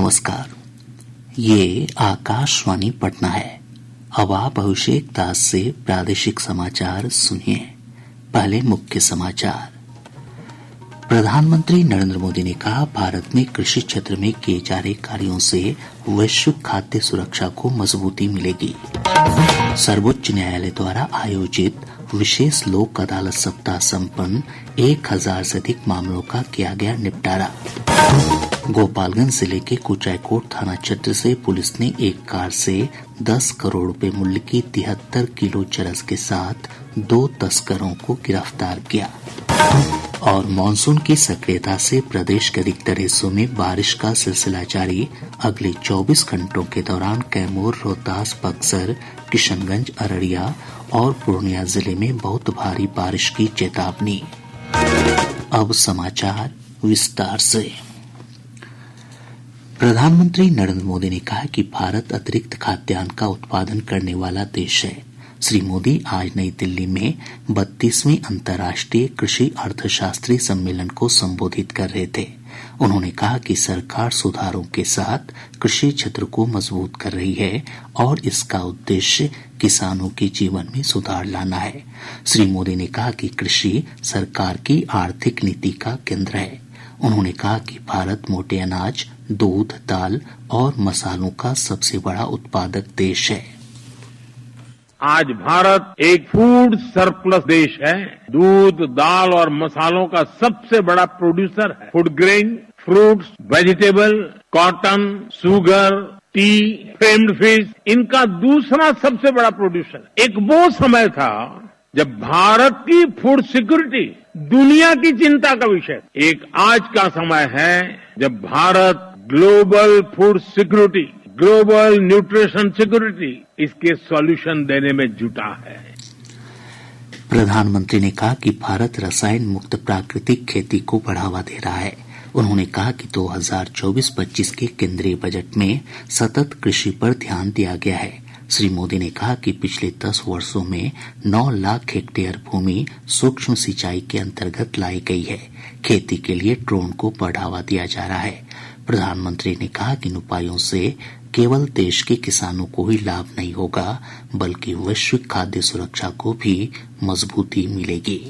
नमस्कार, ये आकाशवाणी पटना है। अब आप अभिषेक दास से प्रादेशिक समाचार सुनिए। पहले मुख्य समाचार। प्रधानमंत्री नरेंद्र मोदी ने कहा, भारत में कृषि क्षेत्र में किए जा रहे कार्यों से वैश्विक खाद्य सुरक्षा को मजबूती मिलेगी। सर्वोच्च न्यायालय द्वारा आयोजित विशेष लोक अदालत सप्ताह संपन्न, 1000 से अधिक मामलों का किया गया निपटारा। गोपालगंज जिले के कुचायकोट थाना क्षेत्र से पुलिस ने एक कार से 10 करोड़ रुपए मूल्य की 73 किलो चरस के साथ 2 तस्करों को गिरफ्तार किया। और मानसून की सक्रियता से प्रदेश के अधिकतर हिस्सों में बारिश का सिलसिला जारी। अगले 24 घंटों के दौरान कैमूर, रोहतास, बक्सर, किशनगंज, अररिया और पूर्णिया जिले में बहुत भारी बारिश की चेतावनी। अब समाचार विस्तार से। प्रधानमंत्री नरेंद्र मोदी ने कहा कि भारत अतिरिक्त खाद्यान्न का उत्पादन करने वाला देश है। श्री मोदी आज नई दिल्ली में 32वें अंतर्राष्ट्रीय कृषि अर्थशास्त्री सम्मेलन को संबोधित कर रहे थे। उन्होंने कहा कि सरकार सुधारों के साथ कृषि क्षेत्र को मजबूत कर रही है और इसका उद्देश्य किसानों के जीवन में सुधार लाना है। श्री मोदी ने कहा कि कृषि सरकार की आर्थिक नीति का केंद्र है। उन्होंने कहा कि भारत मोटे अनाज, दूध, दाल और मसालों का सबसे बड़ा उत्पादक देश है। आज भारत एक फूड सरप्लस देश है। दूध, दाल और मसालों का सबसे बड़ा प्रोड्यूसर है। Food grain, fruits, vegetable, cotton, sugar, T, framed fish, इनका दूसरा सबसे बड़ा प्रोड्यूसर। एक वो समय था जब भारत की फूड सिक्योरिटी दुनिया की चिंता का विषय। एक आज का समय है जब Bharat global food security, global nutrition security, इसके सॉल्यूशन देने में जुटा है। प्रधानमंत्री ने कहा कि भारत रसायन मुक्त प्राकृतिक खेती को बढ़ावा दे रहा है। उन्होंने कहा कि 2024-25 के केंद्रीय बजट में सतत कृषि पर ध्यान दिया गया है। श्री मोदी ने कहा कि पिछले 10 वर्षों में 9 लाख हेक्टेयर भूमि सूक्ष्म सिंचाई के अंतर्गत लाई गई है। खेती के लिए ड्रोन को बढ़ावा दिया जा रहा है। प्रधानमंत्री ने कहा कि इन उपायों से केवल देश के किसानों को ही लाभ नहीं होगा, बल्कि वैश्विक खाद्य सुरक्षा को भी मजबूती मिलेगी।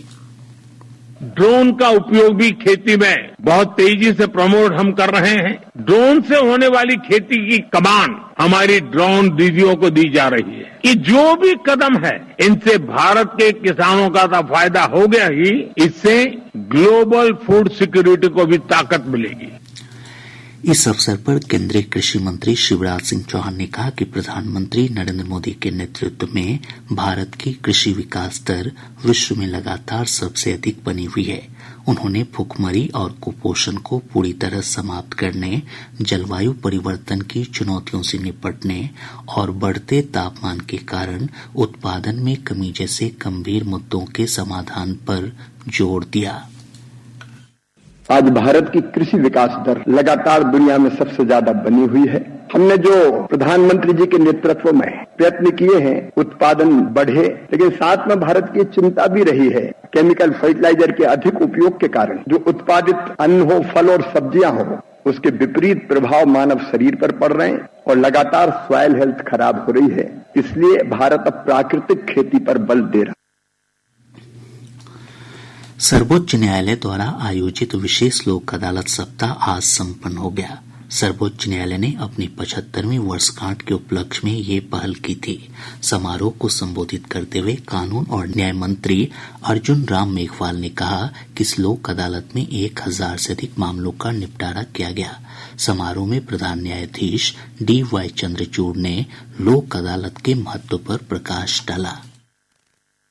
ड्रोन का उपयोग भी खेती में बहुत तेजी से प्रमोट हम कर रहे हैं। ड्रोन से होने वाली खेती की कमान हमारी ड्रोन दीदियों को दी जा रही है। ये जो भी कदम है, इनसे भारत के किसानों का तो फायदा हो गया ही, इससे ग्लोबल फूड सिक्योरिटी को भी ताकत मिलेगी। इस अवसर पर केंद्रीय कृषि मंत्री शिवराज सिंह चौहान ने कहा कि प्रधानमंत्री नरेंद्र मोदी के नेतृत्व में भारत की कृषि विकास दर विश्व में लगातार सबसे अधिक बनी हुई है। उन्होंने भुखमरी और कुपोषण को पूरी तरह समाप्त करने, जलवायु परिवर्तन की चुनौतियों से निपटने और बढ़ते तापमान के कारण उत्पादन में कमी जैसे गंभीर मुद्दों के समाधान पर जोर दिया। आज भारत की कृषि विकास दर लगातार दुनिया में सबसे ज्यादा बनी हुई है। हमने जो प्रधानमंत्री जी के नेतृत्व में प्रयत्न किए हैं, उत्पादन बढ़े, लेकिन साथ में भारत की चिंता भी रही है केमिकल फर्टिलाइजर के अधिक उपयोग के कारण जो उत्पादित अन्न हो, फल और सब्जियां हो, उसके विपरीत प्रभाव मानव शरीर पर पड़ रहे हैं और लगातार सॉइल हेल्थ खराब हो रही है। इसलिए भारत अब प्राकृतिक खेती पर बल दे रहा है। सर्वोच्च न्यायालय द्वारा आयोजित विशेष लोक अदालत सप्ताह आज संपन्न हो गया। सर्वोच्च न्यायालय ने अपनी 75वीं वर्षगांठ के उपलक्ष्य में ये पहल की थी। समारोह को संबोधित करते हुए कानून और न्याय मंत्री अर्जुन राम मेघवाल ने कहा कि इस लोक अदालत में 1000 से अधिक मामलों का निपटारा किया गया। समारोह में प्रधान न्यायाधीश DY चंद्रचूड़ ने लोक अदालत के महत्व पर प्रकाश डाला।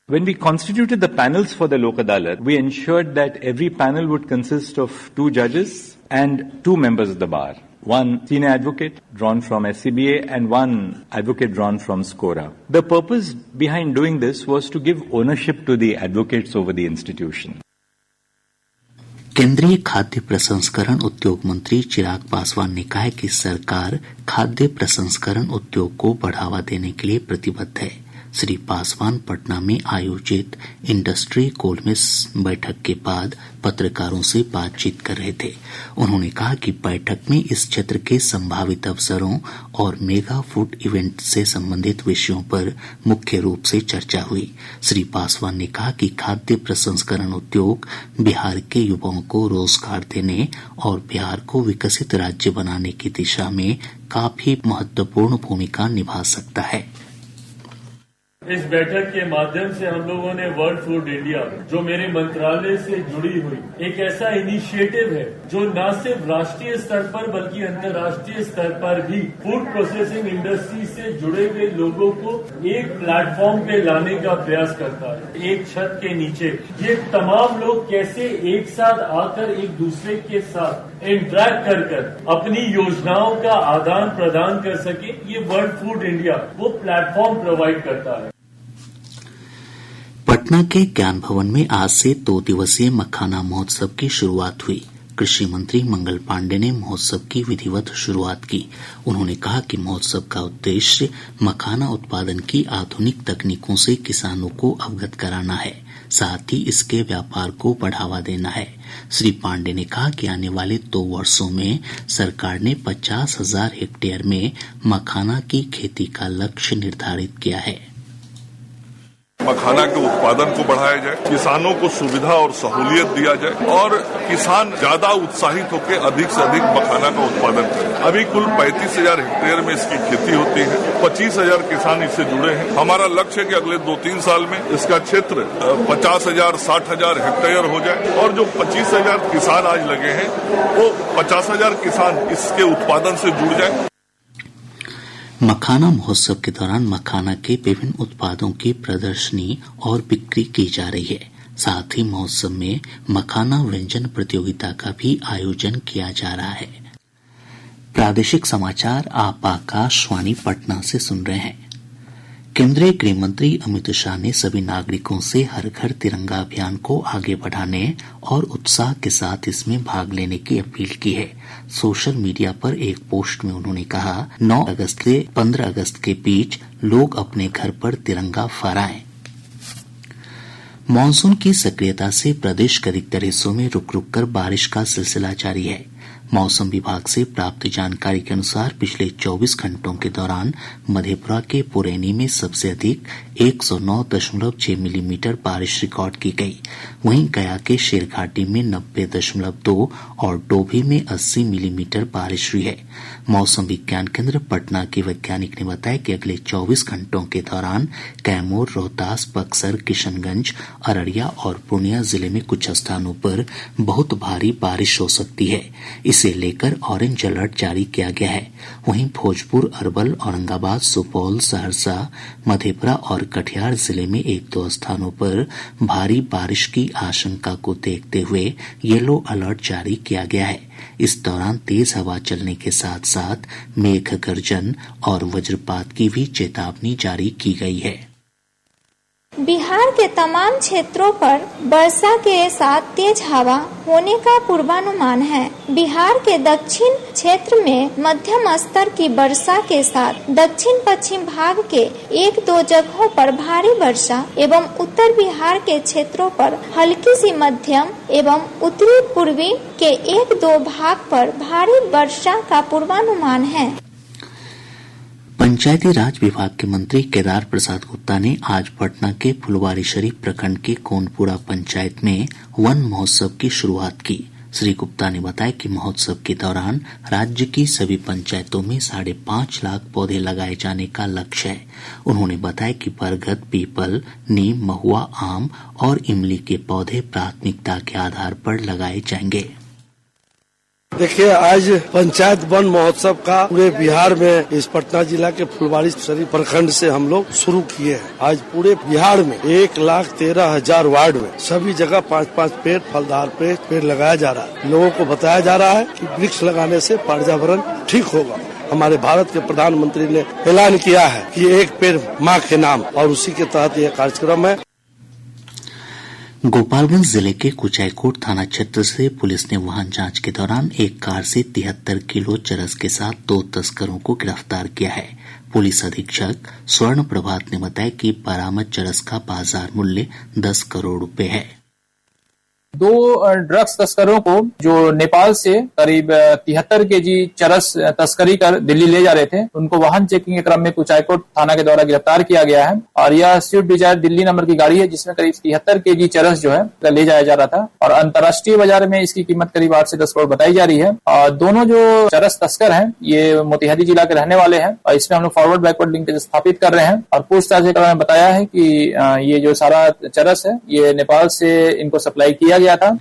When we constituted the panels for the Lok Adalat, we ensured that every panel would consist of 2 judges and 2 members of the bar. One senior advocate drawn from SCBA and one advocate drawn from SCORA. The purpose behind doing this was to give ownership to the advocates over the institution. केंद्रीय खाद्य प्रसंस्करण उद्योग मंत्री चिराग पासवान ने कहा है कि सरकार खाद्य प्रसंस्करण उद्योग को बढ़ावा देने के लिए प्रतिबद्ध है। श्री पासवान पटना में आयोजित इंडस्ट्री गोलमेज बैठक के बाद पत्रकारों से बातचीत कर रहे थे। उन्होंने कहा कि बैठक में इस क्षेत्र के संभावित अवसरों और मेगा फूड इवेंट से संबंधित विषयों पर मुख्य रूप से चर्चा हुई। श्री पासवान ने कहा कि खाद्य प्रसंस्करण उद्योग बिहार के युवाओं को रोजगार देने और बिहार को विकसित राज्य बनाने की दिशा में काफी महत्वपूर्ण भूमिका निभा सकता है। इस बैठक के माध्यम से हम लोगों ने वर्ल्ड फूड इंडिया, जो मेरे मंत्रालय से जुड़ी हुई एक ऐसा इनिशिएटिव है जो न सिर्फ राष्ट्रीय स्तर पर बल्कि अंतर्राष्ट्रीय स्तर पर भी फूड प्रोसेसिंग इंडस्ट्री से जुड़े हुए लोगों को एक प्लेटफॉर्म पे लाने का प्रयास करता है। एक छत के नीचे ये तमाम लोग कैसे एक साथ आकर एक दूसरे के साथ इंटरैक्ट कर अपनी योजनाओं का आदान प्रदान कर सके, ये वर्ल्ड फूड इंडिया वो प्लेटफॉर्म प्रोवाइड करता है। पटना के ज्ञान भवन में आज से 2 दिवसीय मखाना महोत्सव की शुरुआत हुई। कृषि मंत्री मंगल पांडे ने महोत्सव की विधिवत शुरुआत की। उन्होंने कहा कि महोत्सव का उद्देश्य मखाना उत्पादन की आधुनिक तकनीकों से किसानों को अवगत कराना है, साथ ही इसके व्यापार को बढ़ावा देना है। श्री पांडे ने कहा कि आने वाले 2 वर्षों में सरकार ने 50,000 हेक्टेयर में मखाना की खेती का लक्ष्य निर्धारित किया है। मखाना के उत्पादन को बढ़ाया जाए, किसानों को सुविधा और सहूलियत दिया जाए और किसान ज्यादा उत्साहित होकर अधिक से अधिक मखाना का उत्पादन करें। अभी कुल 35,000 हेक्टेयर में इसकी खेती होती है, 25,000 किसान इससे जुड़े हैं। हमारा लक्ष्य है कि अगले 2-3 साल में इसका क्षेत्र 50,000, 60,000 हेक्टेयर हो जाए और जो 25,000 किसान आज लगे हैं वो 50,000 किसान इसके उत्पादन से जुड़ जाए। मखाना महोत्सव के दौरान मखाना के विभिन्न उत्पादों की प्रदर्शनी और बिक्री की जा रही है। साथ ही महोत्सव में मखाना व्यंजन प्रतियोगिता का भी आयोजन किया जा रहा है। प्रादेशिक समाचार आप आकाशवाणी पटना से सुन रहे हैं। केंद्रीय गृह मंत्री अमित शाह ने सभी नागरिकों से हर घर तिरंगा अभियान को आगे बढ़ाने और उत्साह के साथ इसमें भाग लेने की अपील की है। सोशल मीडिया पर एक पोस्ट में उन्होंने कहा, 9 अगस्त से 15 अगस्त के बीच लोग अपने घर पर तिरंगा फहराएं। मानसून की सक्रियता से प्रदेश के अधिकतर हिस्सों में रुक रुक कर बारिश का सिलसिला जारी है। मौसम विभाग से प्राप्त जानकारी के अनुसार पिछले 24 घंटों के दौरान मधेपुरा के पुरैनी में सबसे अधिक 109.6 मिलीमीटर बारिश रिकॉर्ड की गई। वहीं गया के शेरघाटी में 90.2 और डोभी में 80 मिलीमीटर बारिश हुई है। मौसम विज्ञान केंद्र पटना के वैज्ञानिक ने बताया कि अगले 24 घंटों के दौरान कैमूर, रोहतास, बक्सर, किशनगंज, अररिया और पूर्णिया जिले में कुछ स्थानों पर बहुत भारी बारिश हो सकती है। इसे लेकर ऑरेंज अलर्ट जारी किया गया है। वहीं भोजपुर, अरवल, औरंगाबाद, सुपौल, सहरसा, मधेपुरा और कटिहार जिले में 1-2 स्थानों पर भारी बारिश की आशंका को देखते हुए येलो अलर्ट जारी किया गया है। इस दौरान तेज हवा चलने के साथ साथ मेघ गर्जन और वज्रपात की भी चेतावनी जारी की गई है। बिहार के तमाम क्षेत्रों पर वर्षा के साथ तेज हवा होने का पूर्वानुमान है। बिहार के दक्षिण क्षेत्र में मध्यम स्तर की वर्षा के साथ दक्षिण पश्चिम भाग के 1-2 जगहों पर भारी वर्षा एवं उत्तर बिहार के क्षेत्रों पर हल्की सी मध्यम एवं उत्तरी पूर्वी के 1-2 भाग पर भारी वर्षा का पूर्वानुमान है। पंचायती राज विभाग के मंत्री केदार प्रसाद गुप्ता ने आज पटना के फुलवारीशरीफ प्रखंड के कोनपुरा पंचायत में वन महोत्सव की शुरुआत की। श्री गुप्ता ने बताया कि महोत्सव के दौरान राज्य की सभी पंचायतों में 5.5 लाख पौधे लगाए जाने का लक्ष्य है। उन्होंने बताया कि बरगद, पीपल, नीम, महुआ, आम और इमली के पौधे प्राथमिकता के आधार पर लगाए जाएंगे। देखिए, आज पंचायत वन महोत्सव का पूरे बिहार में इस पटना जिला के फुलवारीशरीफ प्रखंड से हम लोग शुरू किए हैं। आज पूरे बिहार में 1,13,000 वार्ड में सभी जगह 5-5 पेड़, फलदार पेड़ लगाया जा रहा है। लोगों को बताया जा रहा है कि वृक्ष लगाने से पर्यावरण ठीक होगा। हमारे भारत के प्रधानमंत्री ने ऐलान किया है कि 1 पेड़ माँ के नाम, और उसी के तहत यह कार्यक्रम है। गोपालगंज जिले के कुचायकोट थाना क्षेत्र से पुलिस ने वाहन जांच के दौरान एक कार से 73 किलो चरस के साथ 2 तस्करों को गिरफ्तार किया है। पुलिस अधीक्षक स्वर्ण प्रभात ने बताया कि बरामद चरस का बाजार मूल्य 10 करोड़ रुपए है। 2 ड्रग्स तस्करों को जो नेपाल से करीब 73 केजी चरस तस्करी कर दिल्ली ले जा रहे थे, उनको वाहन चेकिंग के क्रम में कुचायकोट थाना के द्वारा गिरफ्तार किया गया है। और यह स्विफ्ट डिजायर दिल्ली नंबर की गाड़ी है, जिसमें करीब 73 केजी चरस जो है ले जाया जा रहा था और अंतर्राष्ट्रीय बाजार में इसकी कीमत करीब 8 से 10 करोड़ बताई जा रही है। और दोनों जो चरस तस्कर हैं ये मोतिहारी जिला के रहने वाले हैं और इसमें हम लोग फॉरवर्ड बैकवर्ड लिंकेज स्थापित कर रहे हैं। और पूछताछ के क्रम में बताया है कि ये जो सारा चरस है ये नेपाल से इनको सप्लाई किया गया था।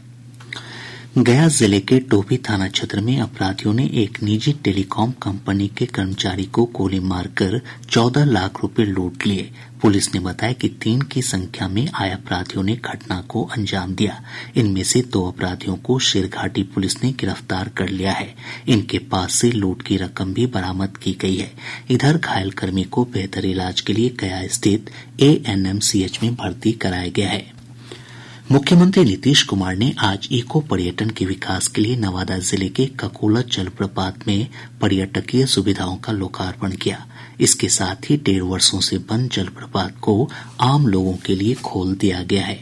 गया जिले के टोपी थाना क्षेत्र में अपराधियों ने एक निजी टेलीकॉम कंपनी के कर्मचारी को गोली मारकर 14 लाख रुपए लूट लिए। पुलिस ने बताया कि 3 की संख्या में आए अपराधियों ने घटना को अंजाम दिया। इनमें से 2 अपराधियों को शेरघाटी पुलिस ने गिरफ्तार कर लिया है। इनके पास से लूट की रकम भी बरामद की गई है। इधर घायल कर्मी को बेहतर इलाज के लिए गया स्थित ANMCH में भर्ती कराया गया है। मुख्यमंत्री नीतीश कुमार ने आज इको पर्यटन के विकास के लिए नवादा जिले के ककोला जलप्रपात में पर्यटकीय सुविधाओं का लोकार्पण किया। इसके साथ ही 1.5 वर्षों से बंद जलप्रपात को आम लोगों के लिए खोल दिया गया है।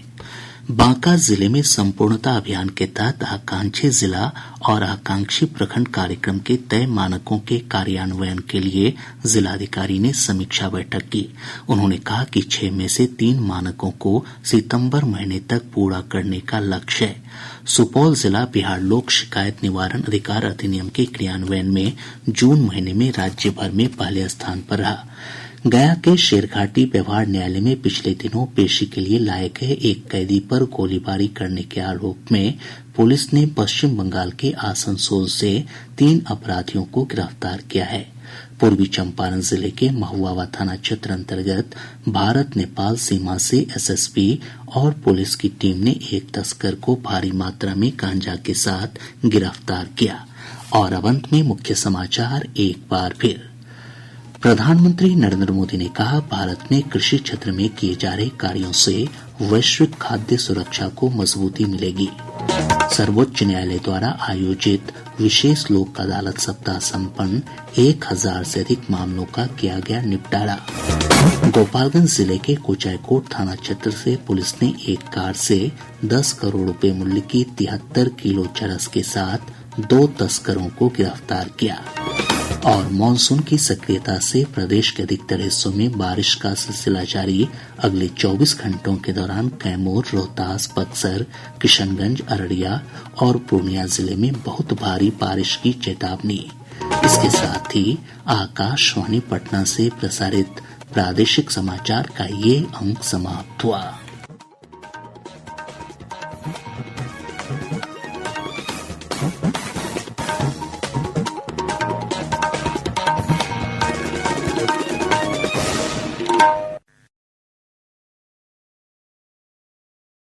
बांका जिले में संपूर्णता अभियान के तहत आकांक्षी जिला और आकांक्षी प्रखंड कार्यक्रम के तय मानकों के कार्यान्वयन के लिए जिलाधिकारी ने समीक्षा बैठक की। उन्होंने कहा कि 6 में से 3 मानकों को सितंबर महीने तक पूरा करने का लक्ष्य है। सुपौल जिला बिहार लोक शिकायत निवारण अधिकार अधिनियम के क्रियान्वयन में जून महीने में राज्य भर में पहले स्थान पर रहा। गया के शेरघाटी व्यवहार न्यायालय में पिछले दिनों पेशी के लिए लाए गए एक कैदी पर गोलीबारी करने के आरोप में पुलिस ने पश्चिम बंगाल के आसनसोल से 3 अपराधियों को गिरफ्तार किया है। पूर्वी चंपारण जिले के महुआवा थाना क्षेत्र अंतर्गत भारत नेपाल सीमा से SSB और पुलिस की टीम ने एक तस्कर को भारी मात्रा में गांजा के साथ गिरफ्तार किया। और अब अंत में मुख्य समाचार एक बार फिर। प्रधानमंत्री नरेंद्र मोदी ने कहा, भारत में कृषि क्षेत्र में किए जा रहे कार्यों से वैश्विक खाद्य सुरक्षा को मजबूती मिलेगी। सर्वोच्च न्यायालय द्वारा आयोजित विशेष लोक अदालत सप्ताह संपन्न, 1000 से अधिक मामलों का किया गया निपटारा। गोपालगंज जिले के कुचायकोट थाना क्षेत्र से पुलिस ने एक कार से 10 करोड़ रुपए मूल्य की 73 किलो चरस के साथ 2 तस्करों को गिरफ्तार किया। और मानसून की सक्रियता से प्रदेश के अधिकतर हिस्सों में बारिश का सिलसिला जारी। अगले 24 घंटों के दौरान कैमूर, रोहतास, बक्सर, किशनगंज, अररिया और पूर्णिया जिले में बहुत भारी बारिश की चेतावनी। इसके साथ ही आकाशवाणी पटना से प्रसारित प्रादेशिक समाचार का ये अंक समाप्त हुआ।